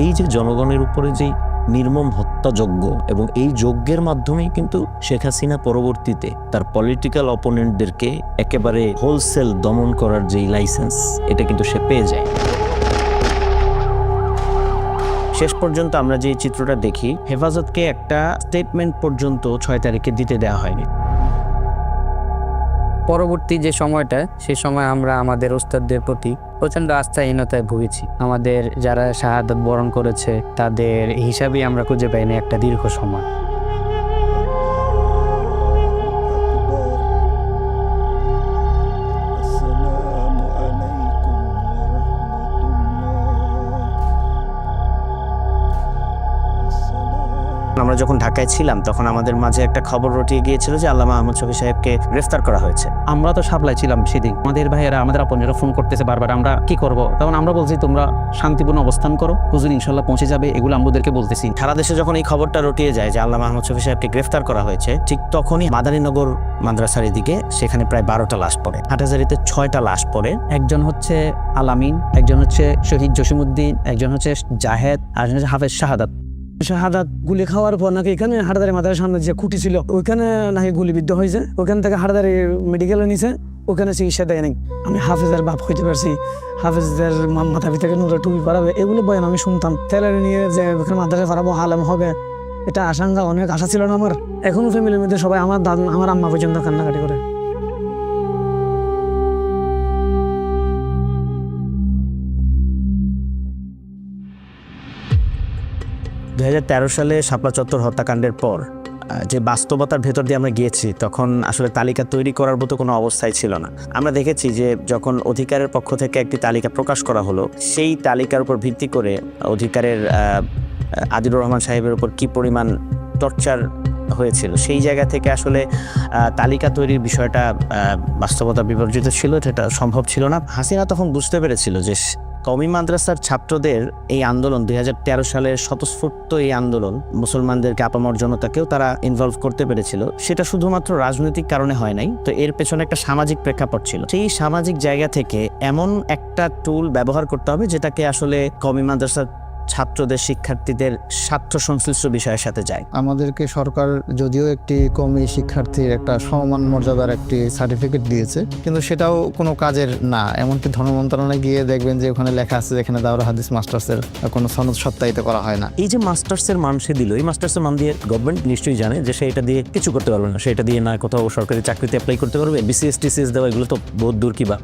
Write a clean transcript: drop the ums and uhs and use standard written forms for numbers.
এই যে জনগণের উপরে যেই নির্মম হত্যাযজ্ঞ এবং এই যজ্ঞের মাধ্যমেই কিন্তু শেখ হাসিনা পরবর্তীতে তার পলিটিক্যাল অপোনেন্টদেরকে একেবারে হোলসেল দমন করার যেই লাইসেন্স এটা কিন্তু সে পেয়ে যায়। শেষ পর্যন্ত আমরা যে চিত্রটা দেখি, হেফাজতকে একটা স্টেটমেন্ট পর্যন্ত 6 তারিখে দিতে দেওয়া হয়নি। পরবর্তী যে সময়টা, সেই সময় আমরা আমাদের ওস্তাদদের প্রতি প্রচণ্ড আস্থাহীনতায় ভুগেছি। আমাদের যারা শাহাদাত বরণ করেছে তাদের হিসাবেই আমরা খুঁজে পাইনি একটা দীর্ঘ সময়। আমরা যখন ঢাকায় ছিলাম তখন আমাদের মাঝে একটা খবর রটিয়ে গিয়েছিল যে আল্লামা আহমদ শফী সাহেবকে গ্রেফতার করা হয়েছে। আমরা তো সাপ্লাই ছিলাম সেদিন, আমাদের ভাইয়েরা আমাদের আপনজনরা ফোন করতেছে বারবার, আমরা কি করব? তখন আমরা বলছি তোমরা শান্তিপূর্ণ অবস্থান করো, হুজুর ইনশাল্লাহ পৌঁছে যাবে, এগুলো আমাদেরকে বলতেছি। সারা দেশে যখন এই খবরটা রটিয়ে যায় যে আল্লামা আহমদ শফী সাহেবকে গ্রেফতার করা হয়েছে, ঠিক তখনই মাদারীনগর মাদ্রাসার দিকে সেখানে প্রায় 12টা লাশ পড়ে। হাটহাজারীতে 6টা লাশ পড়ে। একজন হচ্ছে আলামিন, একজন হচ্ছে শহীদ জসিমউদ্দিন, একজন হচ্ছে জাহেদ, আর একজন হচ্ছে হাফেজ শাহাদাত। শাহাদাত গুলি খাওয়ার পর নাকি এখানে হাটহাজারী মাথার সামনে যে খুঁটি ছিল ওইখানে নাকি গুলিবিদ্ধ হয়েছে, ওখান থেকে হাটহাজারী মেডিকেলে নিছে, ওখানে চিকিৎসা দেয় নাই। আমি হাফেজের বাপ হইতে পারছি, হাফেজদের মাথা ভিতরে নুরে টুপি পারাবে, এগুলো বয়ান আমি শুনতাম। ছেলের নিয়ে যে ওখানে মাদ্রাসা পারাবো, আলেম হবে, এটা আশঙ্কা অনেক আশা ছিল না আমার। এখনো ফ্যামিলির মধ্যে সবাই, আমার আম্মা পর্যন্ত কান্নাকাটি করে। 2013 সালে শাপলা চত্বর হত্যাকাণ্ডের পর যে বাস্তবতার ভেতর দিয়ে আমরা গিয়েছি, তখন আসলে তালিকা তৈরি করার মতো কোনো অবস্থায় ছিল না। আমরা দেখেছি যে যখন অধিকারের পক্ষ থেকে একটি তালিকা প্রকাশ করা হলো, সেই তালিকার উপর ভিত্তি করে অধিকারের আদিলুর রহমান সাহেবের উপর কী পরিমাণ টর্চার হয়েছিল, সেই জায়গা থেকে আসলে তালিকা তৈরির বিষয়টা বাস্তবতা বিবর্জিত ছিল, সেটা সম্ভব ছিল না। হাসিনা তখন বুঝতে পেরেছিল যে কওমি মাদ্রাসার ছাত্রদের এই আন্দোলন, 2013 সালের স্বতঃস্ফূর্ত এই আন্দোলন, মুসলমানদেরকে আপামর জনতাকেও তারা ইনভলভ করতে পেরেছিল। সেটা শুধুমাত্র রাজনৈতিক কারণে হয় নাই, তো এর পেছনে একটা সামাজিক প্রেক্ষাপট ছিল। সেই সামাজিক জায়গা থেকে এমন একটা টুল ব্যবহার করতে হবে যেটাকে আসলে কওমি মাদ্রাসার ছাত্রদের, শিক্ষার্থীদের স্বার্থ সংশ্লিষ্ট বিষয়ের সাথে যায়। আমাদেরকে সরকার যদিও একটি কওমি শিক্ষার্থীর একটা সমমান মর্যাদার একটি সার্টিফিকেট দিয়েছে, কিন্তু সেটাও কোনো কাজের না। এমনকি ধর্ম মন্ত্রণালয়ে গিয়ে দেখবেন যে ওখানে লেখা আছে যেখানে দাওরা হাদিস মাস্টার্সের কোনো সনদ সত্যায়িত করা হয় না। এই যে মাস্টার্সের মান সে দিল, এই মাস্টার্সের মান দিয়ে গভর্নমেন্ট নিশ্চয়ই জানে যে সে এটা দিয়ে কিছু করতে পারবে না, সেটা দিয়ে না কোথাও সরকারি চাকরিতে অ্যাপ্লাই করতে পারবে, বিসিএস টিসিএস দেওয়া এগুলো তো বহুত দূর কি বা।